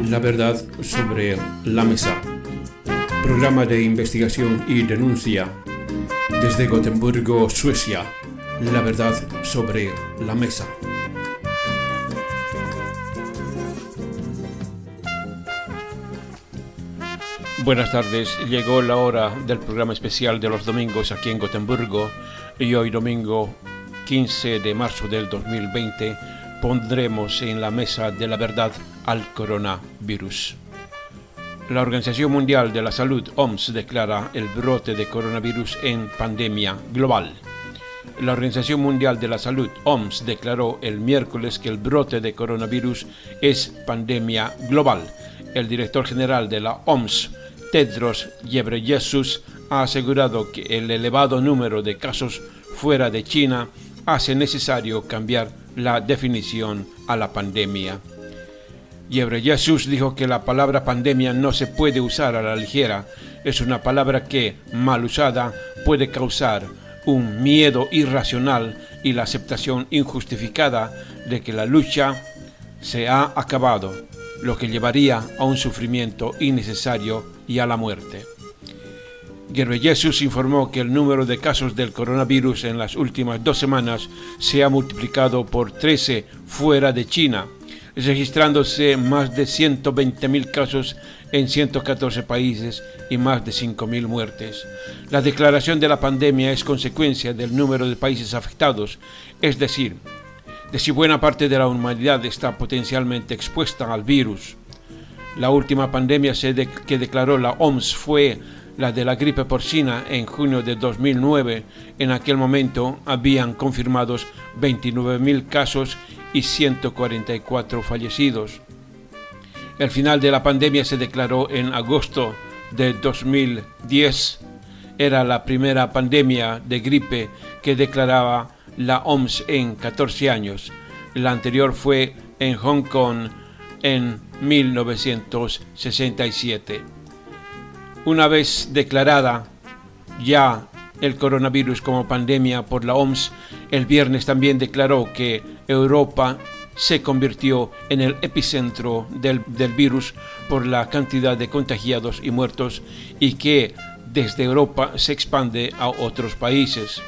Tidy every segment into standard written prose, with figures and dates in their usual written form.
La verdad sobre la mesa. Programa de investigación y denuncia desde Gotemburgo, Suecia. La verdad sobre la mesa. Buenas tardes, llegó la hora del programa especial de los domingos aquí en Gotemburgo y hoy domingo 15 de marzo del 2020 pondremos en la mesa de la verdad al coronavirus. La Organización Mundial de la Salud, OMS, declara el brote de coronavirus en pandemia global. La Organización Mundial de la Salud, OMS, declaró el miércoles que el brote de coronavirus es pandemia global. El director general de la OMS, Tedros Ghebreyesus, ha asegurado que el elevado número de casos fuera de China hace necesario cambiar la definición a la pandemia. Ghebreyesus dijo que la palabra pandemia no se puede usar a la ligera. Es una palabra que, mal usada, puede causar un miedo irracional y la aceptación injustificada de que la lucha se ha acabado, lo que llevaría a un sufrimiento innecesario y a la muerte. Ghebreyesus informó que el número de casos del coronavirus en las últimas 2 semanas se ha multiplicado por 13 fuera de China, registrándose más de 120.000 casos en 114 países y más de 5.000 muertes. La declaración de la pandemia es consecuencia del número de países afectados, es decir, de si buena parte de la humanidad está potencialmente expuesta al virus. La última pandemia que declaró la OMS fue la de la gripe porcina en junio de 2009. En aquel momento habían confirmados 29.000 casos y 144 fallecidos. El final de la pandemia se declaró en agosto de 2010. Era la primera pandemia de gripe que declaraba la OMS en 14 años. La anterior fue en Hong Kong en 1967. Una vez declarada ya el coronavirus como pandemia por la OMS, el viernes también declaró que Europa se convirtió en el epicentro del virus por la cantidad de contagiados y muertos y que desde Europa se expande a otros países.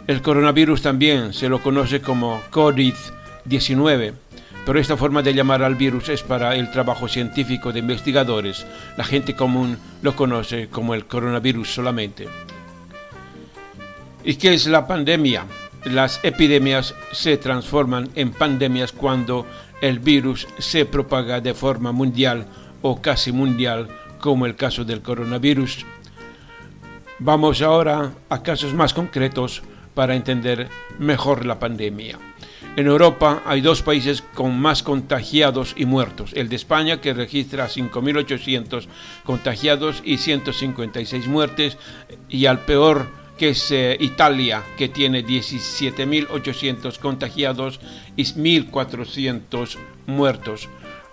El coronavirus también se lo conoce como COVID-19, pero esta forma de llamar al virus es para el trabajo científico de investigadores. La gente común lo conoce como el coronavirus solamente. ¿Y qué es la pandemia? Las epidemias se transforman en pandemias cuando el virus se propaga de forma mundial o casi mundial, como el caso del coronavirus. Vamos ahora a casos más concretos para entender mejor la pandemia. En Europa hay 2 países con más contagiados y muertos. El de España, que registra 5.800 contagiados y 156 muertes, y al peor, que es Italia, que tiene 17.800 contagiados y 1.400 muertos.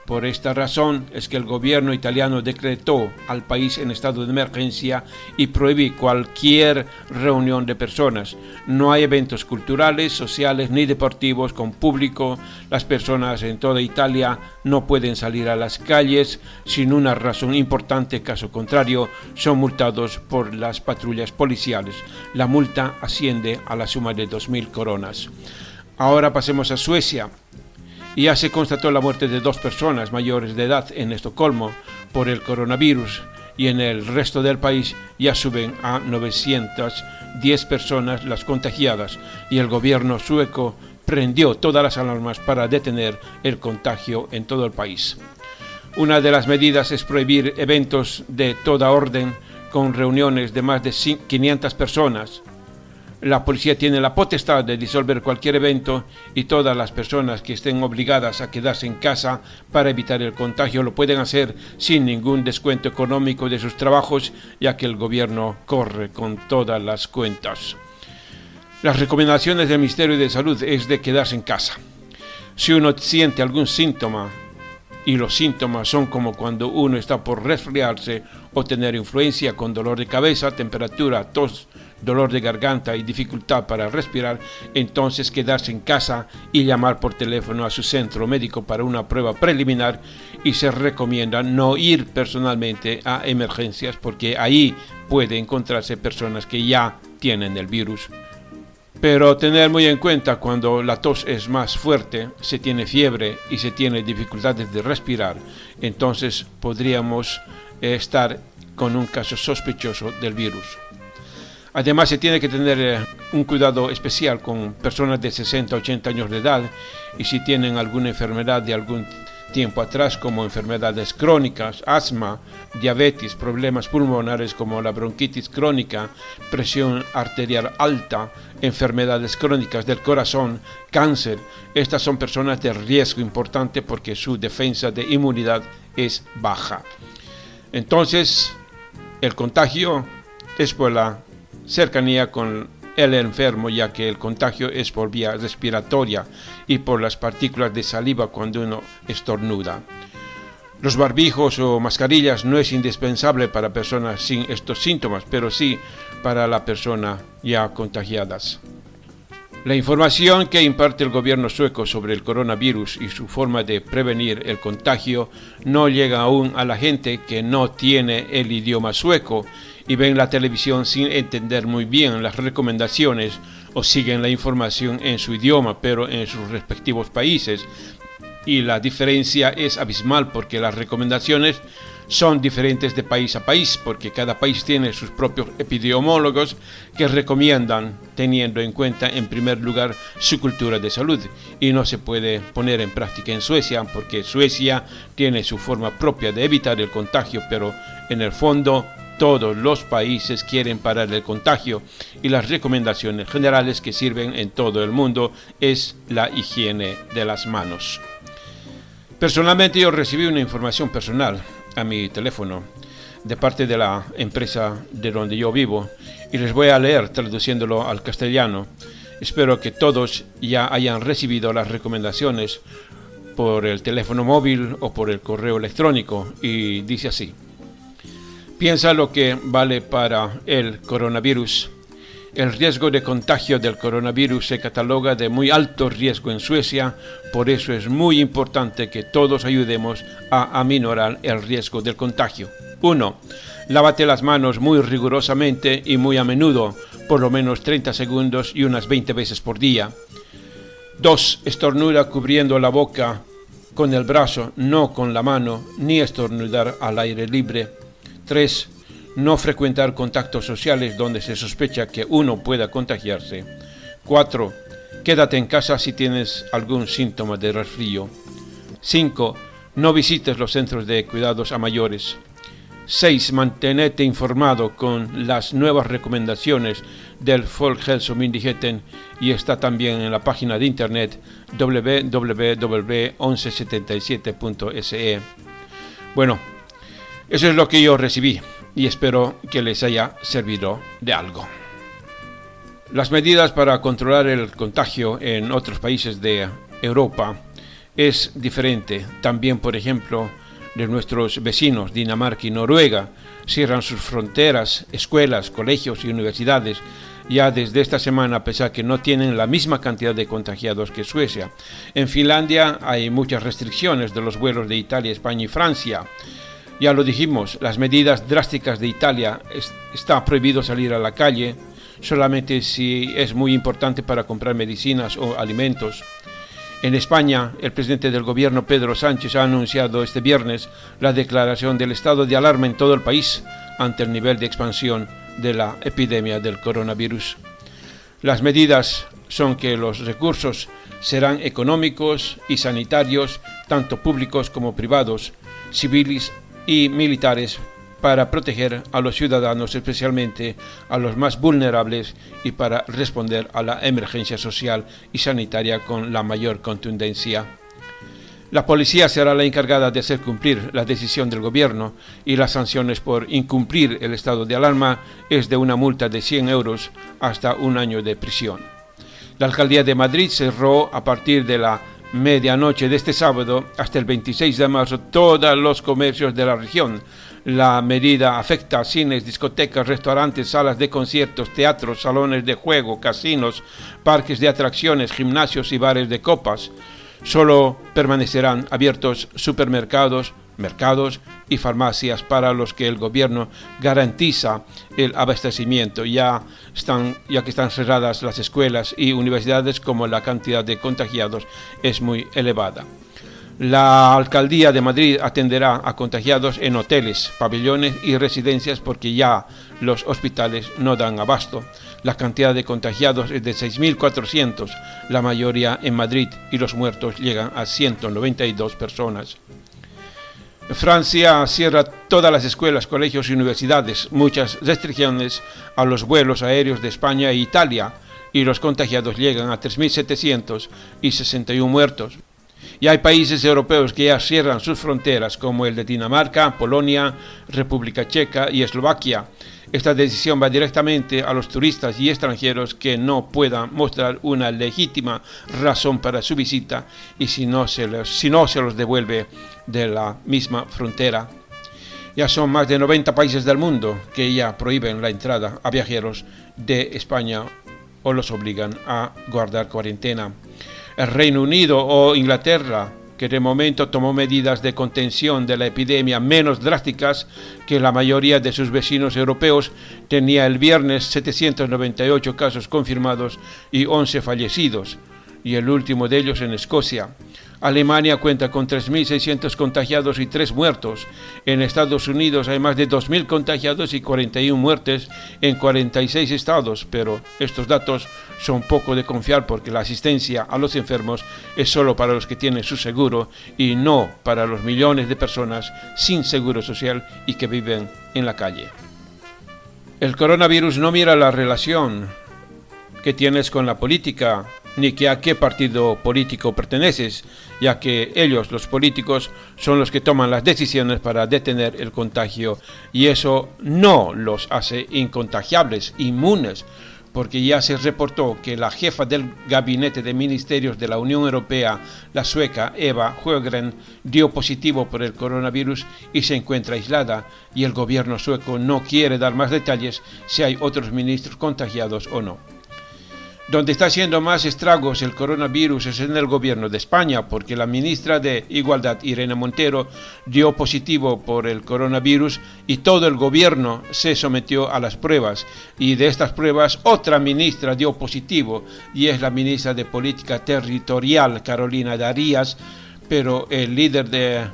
Por esta razón es que el gobierno italiano decretó al país en estado de emergencia y prohíbe cualquier reunión de personas. No hay eventos culturales, sociales ni deportivos con público. Las personas en toda Italia no pueden salir a las calles sin una razón importante. Caso contrario, son multados por las patrullas policiales. La multa asciende a la suma de 2.000 coronas. Ahora pasemos a Suecia. Ya se constató la muerte de 2 personas mayores de edad en Estocolmo por el coronavirus y en el resto del país ya suben a 910 personas las contagiadas y el gobierno sueco prendió todas las alarmas para detener el contagio en todo el país. Una de las medidas es prohibir eventos de toda orden con reuniones de más de 500 personas. La policía tiene la potestad de disolver cualquier evento y todas las personas que estén obligadas a quedarse en casa para evitar el contagio lo pueden hacer sin ningún descuento económico de sus trabajos, ya que el gobierno corre con todas las cuentas. Las recomendaciones del Ministerio de Salud es de quedarse en casa. Si uno siente algún síntoma, y los síntomas son como cuando uno está por resfriarse o tener influencia con dolor de cabeza, temperatura, tos, dolor de garganta y dificultad para respirar, entonces quedarse en casa y llamar por teléfono a su centro médico para una prueba preliminar, y se recomienda no ir personalmente a emergencias porque ahí puede encontrarse personas que ya tienen el virus. Pero tener muy en cuenta cuando la tos es más fuerte, se tiene fiebre y se tiene dificultades de respirar, entonces podríamos estar con un caso sospechoso del virus. Además, se tiene que tener un cuidado especial con personas de 60 a 80 años de edad y si tienen alguna enfermedad de algún tiempo atrás, como enfermedades crónicas, asma, diabetes, problemas pulmonares como la bronquitis crónica, presión arterial alta, enfermedades crónicas del corazón, cáncer. Estas son personas de riesgo importante porque su defensa de inmunidad es baja. Entonces, el contagio es por la cercanía con el enfermo, ya que el contagio es por vía respiratoria y por las partículas de saliva cuando uno estornuda. Los barbijos o mascarillas no es indispensable para personas sin estos síntomas, pero sí para la persona ya contagiadas. La información que imparte el gobierno sueco sobre el coronavirus y su forma de prevenir el contagio no llega aún a la gente que no tiene el idioma sueco y ven la televisión sin entender muy bien las recomendaciones o siguen la información en su idioma pero en sus respectivos países. Y la diferencia es abismal porque las recomendaciones son diferentes de país a país, porque cada país tiene sus propios epidemiólogos que recomiendan teniendo en cuenta en primer lugar su cultura de salud, y no se puede poner en práctica en Suecia porque Suecia tiene su forma propia de evitar el contagio, pero en el fondo todos los países quieren parar el contagio y las recomendaciones generales que sirven en todo el mundo es la higiene de las manos. Personalmente yo recibí una información personal a mi teléfono de parte de la empresa de donde yo vivo y les voy a leer traduciéndolo al castellano. Espero que todos ya hayan recibido las recomendaciones por el teléfono móvil o por el correo electrónico y dice así: piensa lo que vale para el coronavirus. El riesgo de contagio del coronavirus se cataloga de muy alto riesgo en Suecia, por eso es muy importante que todos ayudemos a aminorar el riesgo del contagio. 1. Lávate las manos muy rigurosamente y muy a menudo, por lo menos 30 segundos y unas 20 veces por día. 2. Estornuda cubriendo la boca con el brazo, no con la mano, ni estornudar al aire libre. 3. No frecuentar contactos sociales donde se sospecha que uno pueda contagiarse. 4. Quédate en casa si tienes algún síntoma de resfrío. 5. No visites los centros de cuidados a mayores. 6. Mantenete informado con las nuevas recomendaciones del Folkhälsomyndigheten y está también en la página de internet www.1177.se. Bueno, eso es lo que yo recibí y espero que les haya servido de algo. Las medidas para controlar el contagio en otros países de Europa es diferente. También, por ejemplo, de nuestros vecinos, Dinamarca y Noruega, cierran sus fronteras, escuelas, colegios y universidades ya desde esta semana, a pesar que no tienen la misma cantidad de contagiados que Suecia. En Finlandia hay muchas restricciones de los vuelos de Italia, España y Francia. Ya lo dijimos, las medidas drásticas de Italia, está prohibido salir a la calle, solamente si es muy importante para comprar medicinas o alimentos. En España, el presidente del gobierno, Pedro Sánchez, ha anunciado este viernes la declaración del estado de alarma en todo el país ante el nivel de expansión de la epidemia del coronavirus. Las medidas son que los recursos serán económicos y sanitarios, tanto públicos como privados, civiles y militares, para proteger a los ciudadanos, especialmente a los más vulnerables, y para responder a la emergencia social y sanitaria con la mayor contundencia. La policía será la encargada de hacer cumplir la decisión del gobierno, y las sanciones por incumplir el estado de alarma es de una multa de 100 euros hasta 1 año de prisión. La Alcaldía de Madrid cerró a partir de la medianoche de este sábado hasta el 26 de marzo todos los comercios de la región. La medida afecta a cines, discotecas, restaurantes, salas de conciertos, teatros, salones de juego, casinos, parques de atracciones, gimnasios y bares de copas. Solo permanecerán abiertos supermercados, mercados y farmacias para los que el gobierno garantiza el abastecimiento, ya que están cerradas las escuelas y universidades, como la cantidad de contagiados es muy elevada. La Alcaldía de Madrid atenderá a contagiados en hoteles, pabellones y residencias porque ya los hospitales no dan abasto. La cantidad de contagiados es de 6.400, la mayoría en Madrid, y los muertos llegan a 192 personas. Francia cierra todas las escuelas, colegios y universidades, muchas restricciones a los vuelos aéreos de España e Italia, y los contagiados llegan a 3.761 muertos. Y hay países europeos que ya cierran sus fronteras, como el de Dinamarca, Polonia, República Checa y Eslovaquia. Esta decisión va directamente a los turistas y extranjeros que no puedan mostrar una legítima razón para su visita, y si no se los devuelve de la misma frontera. Ya son más de 90 países del mundo que ya prohíben la entrada a viajeros de España o los obligan a guardar cuarentena. El Reino Unido o Inglaterra, que de momento tomó medidas de contención de la epidemia menos drásticas que la mayoría de sus vecinos europeos, tenía el viernes 798 casos confirmados y 11 fallecidos, y el último de ellos en Escocia. Alemania cuenta con 3.600 contagiados y 3 muertos. En Estados Unidos hay más de 2.000 contagiados y 41 muertes en 46 estados, pero estos datos son poco de confiar porque la asistencia a los enfermos es solo para los que tienen su seguro y no para los millones de personas sin seguro social y que viven en la calle. El coronavirus no mira la relación que tienes con la política, ni que a qué partido político perteneces, ya que ellos, los políticos, son los que toman las decisiones para detener el contagio, y eso no los hace incontagiables, inmunes, porque ya se reportó que la jefa del gabinete de ministerios de la Unión Europea, la sueca Eva Sjögren, dio positivo por el coronavirus y se encuentra aislada, y el gobierno sueco no quiere dar más detalles si hay otros ministros contagiados o no. Donde está haciendo más estragos el coronavirus es en el gobierno de España, porque la ministra de Igualdad, Irene Montero, dio positivo por el coronavirus y todo el gobierno se sometió a las pruebas. Y de estas pruebas otra ministra dio positivo, y es la ministra de Política Territorial, Carolina Darias, pero el líder de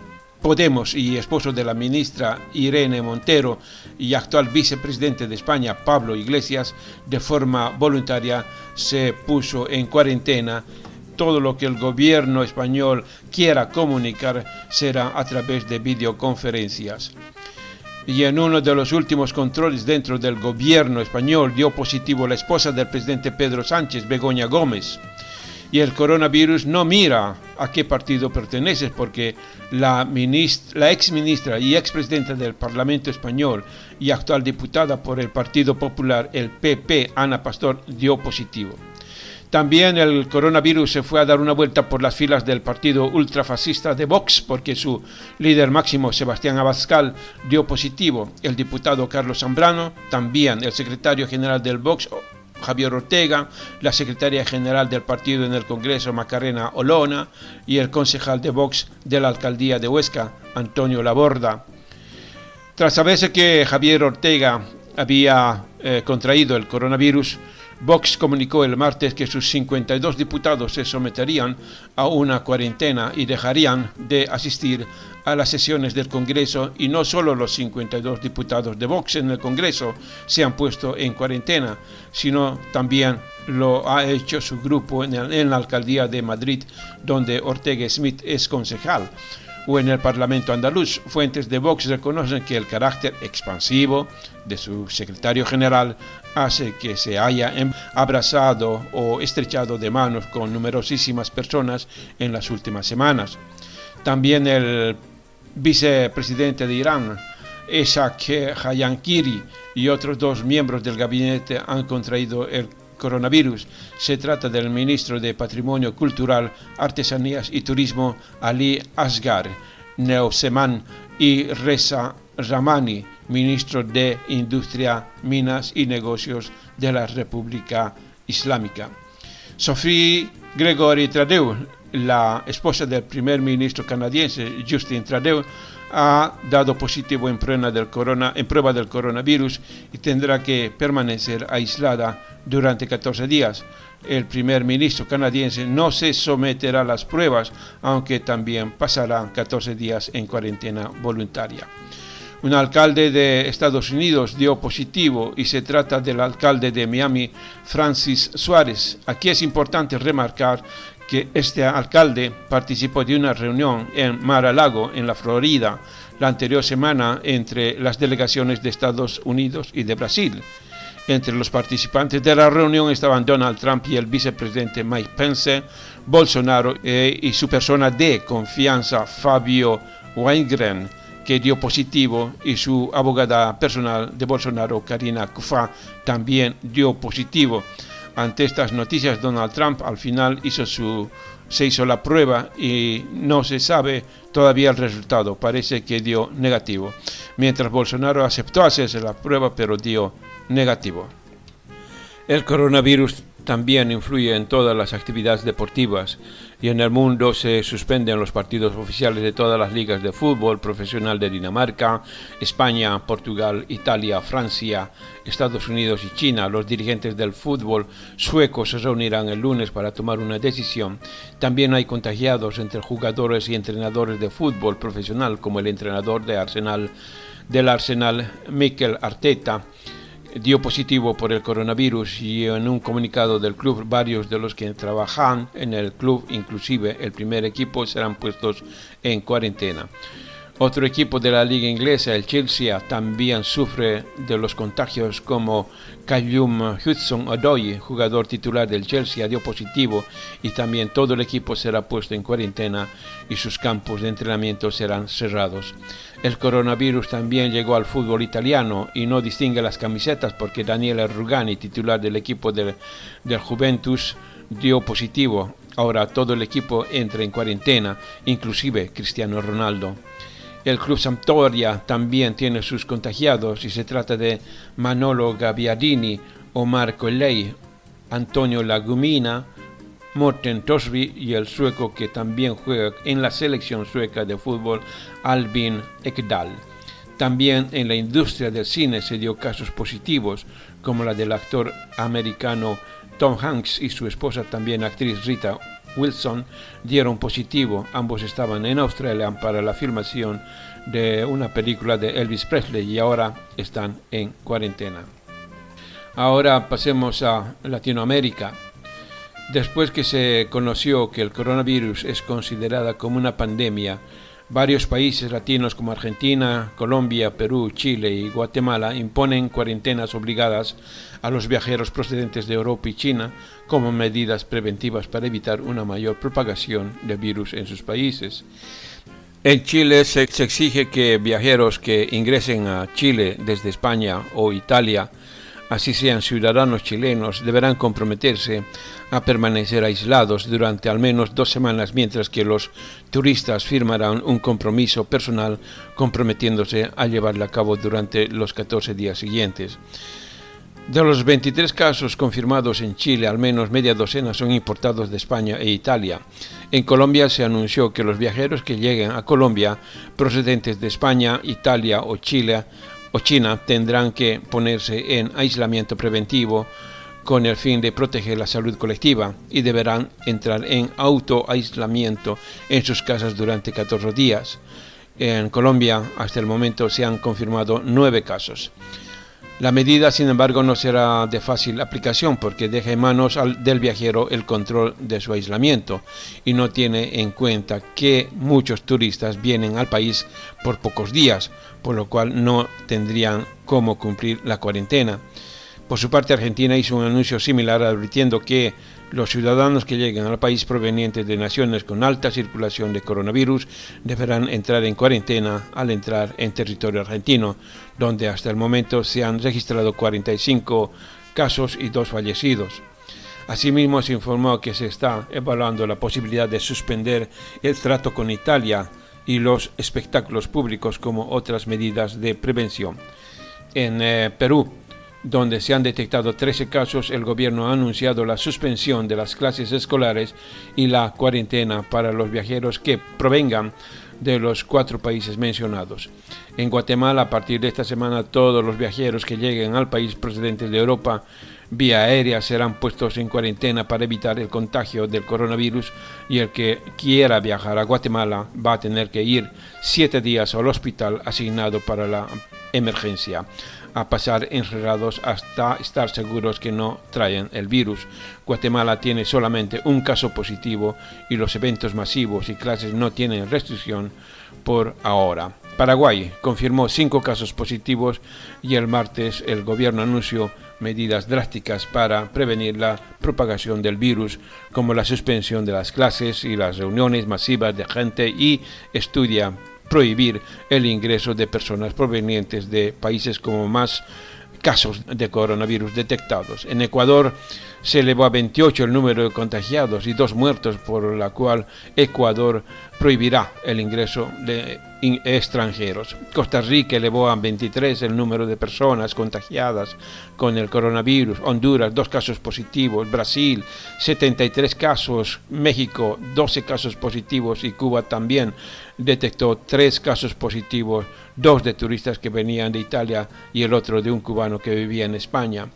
Podemos y esposo de la ministra Irene Montero y actual vicepresidente de España, Pablo Iglesias, de forma voluntaria se puso en cuarentena. Todo lo que el gobierno español quiera comunicar será a través de videoconferencias. Y en uno de los últimos controles dentro del gobierno español dio positivo la esposa del presidente Pedro Sánchez, Begoña Gómez. Y el coronavirus no mira a qué partido perteneces, porque la exministra y expresidenta del Parlamento español y actual diputada por el Partido Popular, el PP, Ana Pastor, dio positivo. También el coronavirus se fue a dar una vuelta por las filas del partido ultrafascista de Vox, porque su líder máximo, Sebastián Abascal, dio positivo. El diputado Carlos Zambrano, también el secretario general del Vox, Javier Ortega, la secretaria general del partido en el Congreso, Macarena Olona, y el concejal de Vox de la alcaldía de Huesca, Antonio Laborda. Tras saberse que Javier Ortega había contraído el coronavirus, Vox comunicó el martes que sus 52 diputados se someterían a una cuarentena y dejarían de asistir a las sesiones del Congreso, y no solo los 52 diputados de Vox en el Congreso se han puesto en cuarentena, sino también lo ha hecho su grupo en la alcaldía de Madrid, donde Ortega Smith es concejal. o en el Parlamento andaluz. Fuentes de Vox reconocen que el carácter expansivo de su secretario general hace que se haya abrazado o estrechado de manos con numerosísimas personas en las últimas semanas. También el vicepresidente de Irán, Ishaq Jayankiri, y otros 2 miembros del gabinete han contraído el coronavirus. Se trata del ministro de Patrimonio Cultural, Artesanías y Turismo, Ali Asghar Neoseman, y Reza Rahmani, ministro de Industria, Minas y Negocios de la República Islámica. Sophie Gregory Trudeau, la esposa del primer ministro canadiense Justin Trudeau, ha dado positivo en prueba del coronavirus y tendrá que permanecer aislada durante 14 días. El primer ministro canadiense no se someterá a las pruebas, aunque también pasará 14 días en cuarentena voluntaria. Un alcalde de Estados Unidos dio positivo y se trata del alcalde de Miami, Francis Suárez. Aquí es importante remarcar que este alcalde participó de una reunión en Mar-a-Lago, en la Florida, la anterior semana entre las delegaciones de Estados Unidos y de Brasil. Entre los participantes de la reunión estaban Donald Trump y el vicepresidente Mike Pence, Bolsonaro y su persona de confianza Fabio Weingarten, que dio positivo, y su abogada personal de Bolsonaro, Karina Kufa, también dio positivo. Ante estas noticias, Donald Trump al final se hizo la prueba y no se sabe todavía el resultado. Parece que dio negativo. Mientras Bolsonaro aceptó hacerse la prueba, pero dio negativo. El coronavirus también influye en todas las actividades deportivas y en el mundo se suspenden los partidos oficiales de todas las ligas de fútbol profesional de Dinamarca, España, Portugal, Italia, Francia, Estados Unidos y China. Los dirigentes del fútbol sueco se reunirán el lunes para tomar una decisión. También hay contagiados entre jugadores y entrenadores de fútbol profesional, como el entrenador del Arsenal, Mikel Arteta, dio positivo por el coronavirus, y en un comunicado del club, varios de los que trabajan en el club, inclusive el primer equipo, serán puestos en cuarentena. Otro equipo de la liga inglesa, el Chelsea, también sufre de los contagios, como Callum Hudson-Odoi, jugador titular del Chelsea, dio positivo, y también todo el equipo será puesto en cuarentena y sus campos de entrenamiento serán cerrados. El coronavirus también llegó al fútbol italiano y no distingue las camisetas, porque Daniele Rugani, titular del equipo del Juventus, dio positivo. Ahora todo el equipo entra en cuarentena, inclusive Cristiano Ronaldo. El club Sampdoria también tiene sus contagiados, y se trata de Manolo Gabbiadini, Omar Colley, Antonio Lagumina, Morten Torsby y el sueco que también juega en la selección sueca de fútbol, Albin Ekdal. También en la industria del cine se dio casos positivos, como la del actor americano Tom Hanks y su esposa, también actriz Rita Wilson, dieron positivo. Ambos estaban en Australia para la filmación de una película de Elvis Presley y ahora están en cuarentena. Ahora pasemos a Latinoamérica. Después que se conoció que el coronavirus es considerada como una pandemia, varios países latinos como Argentina, Colombia, Perú, Chile y Guatemala imponen cuarentenas obligadas a los viajeros procedentes de Europa y China como medidas preventivas para evitar una mayor propagación del virus en sus países. En Chile se exige que viajeros que ingresen a Chile desde España o Italia, así sean ciudadanos chilenos, deberán comprometerse a permanecer aislados durante al menos 2 semanas, mientras que los turistas firmarán un compromiso personal comprometiéndose a llevarlo a cabo durante los 14 días siguientes. De los 23 casos confirmados en Chile, al menos media docena son importados de España e Italia. En Colombia se anunció que los viajeros que lleguen a Colombia procedentes de España, Italia o China tendrán que ponerse en aislamiento preventivo con el fin de proteger la salud colectiva y deberán entrar en autoaislamiento en sus casas durante 14 días. En Colombia hasta el momento se han confirmado 9 casos. La medida, sin embargo, no será de fácil aplicación porque deja en manos del viajero el control de su aislamiento y no tiene en cuenta que muchos turistas vienen al país por pocos días, por lo cual no tendrían cómo cumplir la cuarentena. Por su parte, Argentina hizo un anuncio similar advirtiendo que los ciudadanos que lleguen al país provenientes de naciones con alta circulación de coronavirus deberán entrar en cuarentena al entrar en territorio argentino, donde hasta el momento se han registrado 45 casos y 2 fallecidos. Asimismo, se informó que se está evaluando la posibilidad de suspender el trato con Italia y los espectáculos públicos como otras medidas de prevención. En Perú, donde se han detectado 13 casos, el gobierno ha anunciado la suspensión de las clases escolares y la cuarentena para los viajeros que provengan de los 4 países mencionados. En Guatemala, a partir de esta semana, todos los viajeros que lleguen al país procedentes de Europa vía aérea serán puestos en cuarentena para evitar el contagio del coronavirus, y el que quiera viajar a Guatemala va a tener que ir 7 días al hospital asignado para la emergencia, a pasar encerrados hasta estar seguros que no traen el virus. Guatemala tiene solamente un caso positivo y los eventos masivos y clases no tienen restricción por ahora. Paraguay confirmó 5 casos positivos y el martes el gobierno anunció medidas drásticas para prevenir la propagación del virus, como la suspensión de las clases y las reuniones masivas de gente, y estudia prohibir el ingreso de personas provenientes de países con más casos de coronavirus detectados. En Ecuador se elevó a 28 el número de contagiados y 2 muertos, por la cual Ecuador prohibirá el ingreso de extranjeros. Costa Rica elevó a 23 el número de personas contagiadas con el coronavirus. Honduras, 2 casos positivos. Brasil, 73 casos. México, 12 casos positivos, y Cuba también detectó 3 casos positivos, 2 de turistas que venían de Italia y el otro de un cubano que vivía en España.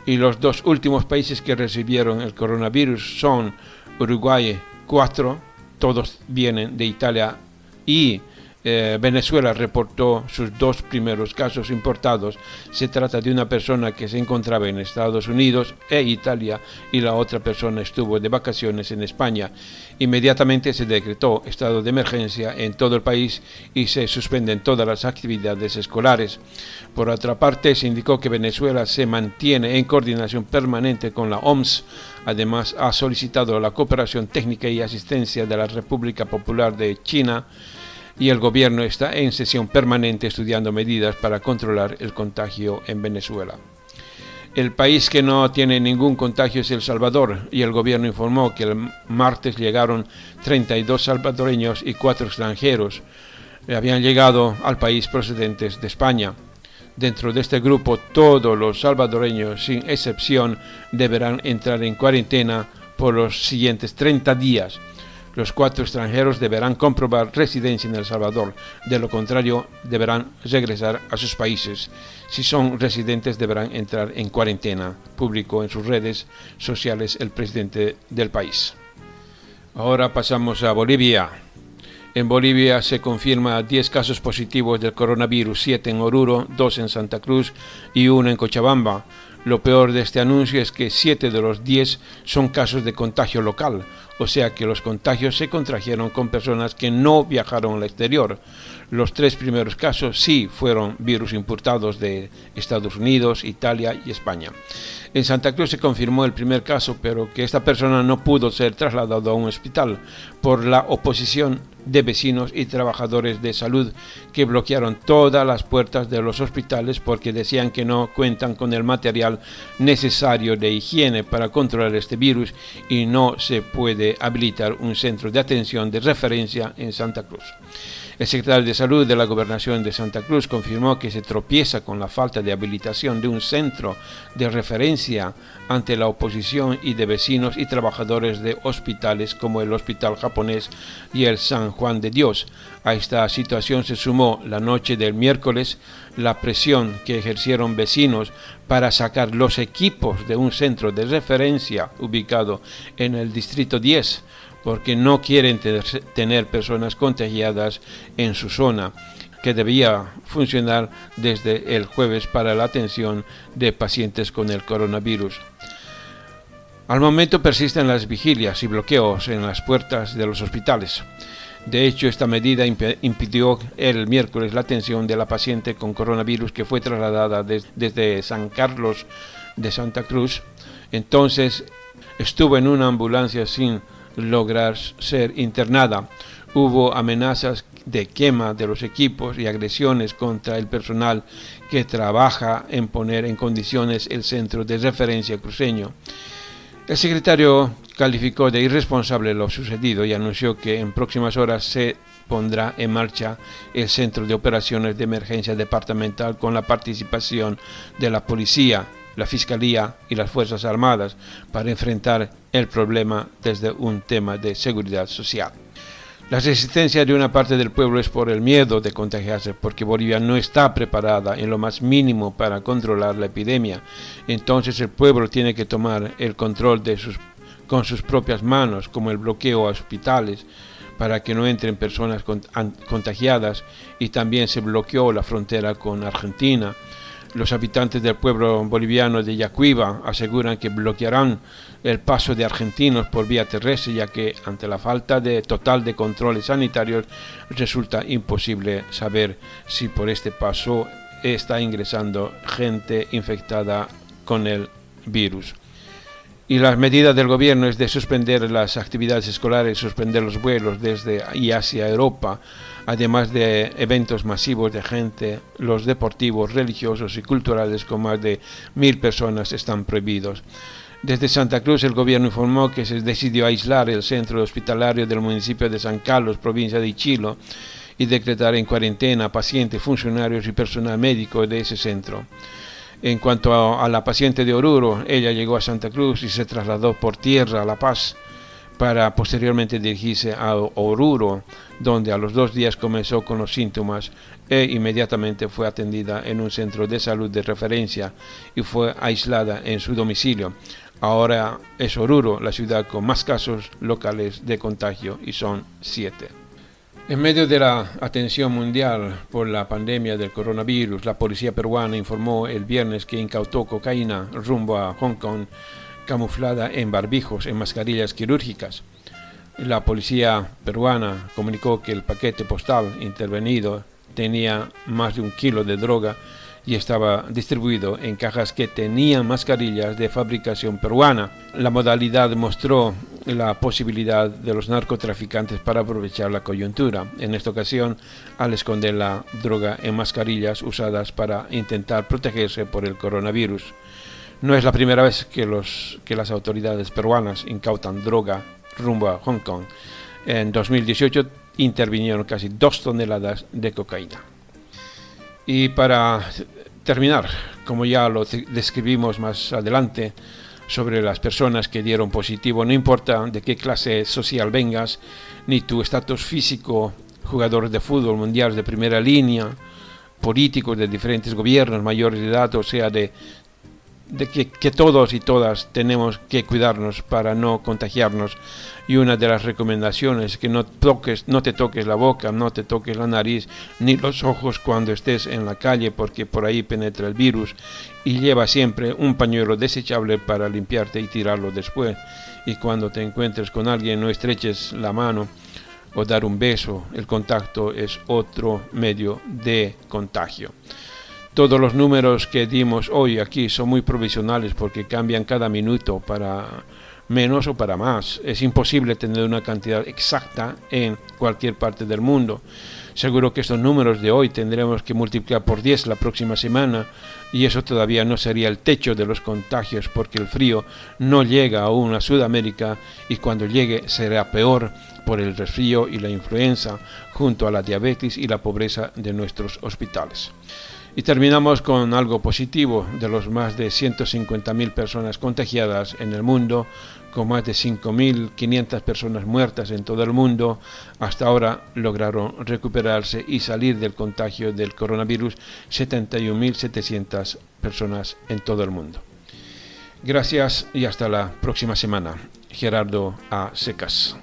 Y los 2 últimos países que recibieron el coronavirus son Uruguay, 4, todos vienen de Italia, y Venezuela reportó sus 2 primeros casos importados. Se trata de una persona que se encontraba en Estados Unidos e Italia, y la otra persona estuvo de vacaciones en España. Inmediatamente se decretó estado de emergencia en todo el país y se suspenden todas las actividades escolares. Por otra parte, se indicó que Venezuela se mantiene en coordinación permanente con la OMS. Además, ha solicitado la cooperación técnica y asistencia de la República Popular de China, y el gobierno está en sesión permanente estudiando medidas para controlar el contagio en Venezuela. El país que no tiene ningún contagio es El Salvador, y el gobierno informó que el martes llegaron 32 salvadoreños y 4 extranjeros. Habían llegado al país procedentes de España. Dentro de este grupo, todos los salvadoreños, sin excepción, deberán entrar en cuarentena por los siguientes 30 días. Los 4 extranjeros deberán comprobar residencia en El Salvador, de lo contrario deberán regresar a sus países. Si son residentes deberán entrar en cuarentena, publicó en sus redes sociales el presidente del país. Ahora pasamos a Bolivia. En Bolivia se confirma 10 casos positivos del coronavirus, 7 en Oruro, 2 en Santa Cruz y 1 en Cochabamba. Lo peor de este anuncio es que 7 de los 10 son casos de contagio local, o sea que los contagios se contrajeron con personas que no viajaron al exterior. Los 3 primeros casos sí fueron virus importados de Estados Unidos, Italia y España. En Santa Cruz se confirmó el primer caso, pero que esta persona no pudo ser trasladado a un hospital por la oposición de vecinos y trabajadores de salud, que bloquearon todas las puertas de los hospitales porque decían que no cuentan con el material necesario de higiene para controlar este virus y no se puede habilitar un centro de atención de referencia en Santa Cruz. El secretario de Salud de la Gobernación de Santa Cruz confirmó que se tropieza con la falta de habilitación de un centro de referencia ante la oposición y de vecinos y trabajadores de hospitales como el Hospital Japonés y el San Juan de Dios. A esta situación se sumó la noche del miércoles la presión que ejercieron vecinos para sacar los equipos de un centro de referencia ubicado en el Distrito 10, porque no quieren tener personas contagiadas en su zona. que debía funcionar desde el jueves para la atención de pacientes con el coronavirus. Al momento persisten las vigilias y bloqueos en las puertas de los hospitales. De hecho, esta medida impidió el miércoles la atención de la paciente con coronavirus que fue trasladada desde San Carlos de Santa Cruz. Entonces, estuvo en una ambulancia sin lograr ser internada. Hubo amenazas de quema de los equipos y agresiones contra el personal que trabaja en poner en condiciones el centro de referencia cruceño. El secretario calificó de irresponsable lo sucedido y anunció que en próximas horas se pondrá en marcha el Centro de Operaciones de Emergencia Departamental con la participación de la Policía, la Fiscalía y las Fuerzas Armadas para enfrentar el problema desde un tema de seguridad social. La resistencia de una parte del pueblo es por el miedo de contagiarse, porque Bolivia no está preparada en lo más mínimo para controlar la epidemia. Entonces el pueblo tiene que tomar el control con sus propias manos, como el bloqueo a hospitales para que no entren personas contagiadas, y también se bloqueó la frontera con Argentina. Los habitantes del pueblo boliviano de Yacuiba aseguran que bloquearán el paso de argentinos por vía terrestre, ya que ante la falta total de controles sanitarios resulta imposible saber si por este paso está ingresando gente infectada con el virus. Y las medidas del gobierno es de suspender las actividades escolares, suspender los vuelos desde y hacia Europa, además de eventos masivos de gente. Los deportivos, religiosos y culturales con más de 1.000 personas están prohibidos. Desde Santa Cruz el gobierno informó que se decidió aislar el centro hospitalario del municipio de San Carlos, provincia de Ichilo, y decretar en cuarentena a pacientes, funcionarios y personal médico de ese centro. En cuanto a la paciente de Oruro, ella llegó a Santa Cruz y se trasladó por tierra a La Paz para posteriormente dirigirse a Oruro, donde a los 2 días comenzó con los síntomas e inmediatamente fue atendida en un centro de salud de referencia y fue aislada en su domicilio. Ahora es Oruro la ciudad con más casos locales de contagio y son 7. En medio de la atención mundial por la pandemia del coronavirus, la policía peruana informó el viernes que incautó cocaína rumbo a Hong Kong, camuflada en barbijos, en mascarillas quirúrgicas. La policía peruana comunicó que el paquete postal intervenido tenía más de 1 kilo de droga y estaba distribuido en cajas que tenían mascarillas de fabricación peruana. La modalidad mostró la posibilidad de los narcotraficantes para aprovechar la coyuntura, en esta ocasión al esconder la droga en mascarillas usadas para intentar protegerse por el coronavirus. No es la primera vez que las autoridades peruanas incautan droga rumbo a Hong Kong. En 2018 intervinieron casi 2 toneladas de cocaína. Y para terminar, como ya lo describimos más adelante, sobre las personas que dieron positivo, no importa de qué clase social vengas, ni tu estatus físico, jugadores de fútbol mundial de primera línea, políticos de diferentes gobiernos, mayores de edad, o sea, de que todos y todas tenemos que cuidarnos para no contagiarnos. Y una de las recomendaciones es que no te toques la boca, no te toques la nariz ni los ojos cuando estés en la calle, porque por ahí penetra el virus. Y lleva siempre un pañuelo desechable para limpiarte y tirarlo después. Y cuando te encuentres con alguien, no estreches la mano o dar un beso. El contacto es otro medio de contagio. Todos los números que dimos hoy aquí son muy provisionales porque cambian cada minuto para menos o para más. Es imposible tener una cantidad exacta en cualquier parte del mundo. Seguro que estos números de hoy tendremos que multiplicar por 10 la próxima semana y eso todavía no sería el techo de los contagios porque el frío no llega aún a Sudamérica y cuando llegue será peor por el resfrío y la influenza junto a la diabetes y la pobreza de nuestros hospitales. Y terminamos con algo positivo. De los más de 150.000 personas contagiadas en el mundo, con más de 5.500 personas muertas en todo el mundo, hasta ahora lograron recuperarse y salir del contagio del coronavirus 71.700 personas en todo el mundo. Gracias y hasta la próxima semana. Gerardo A. Secas.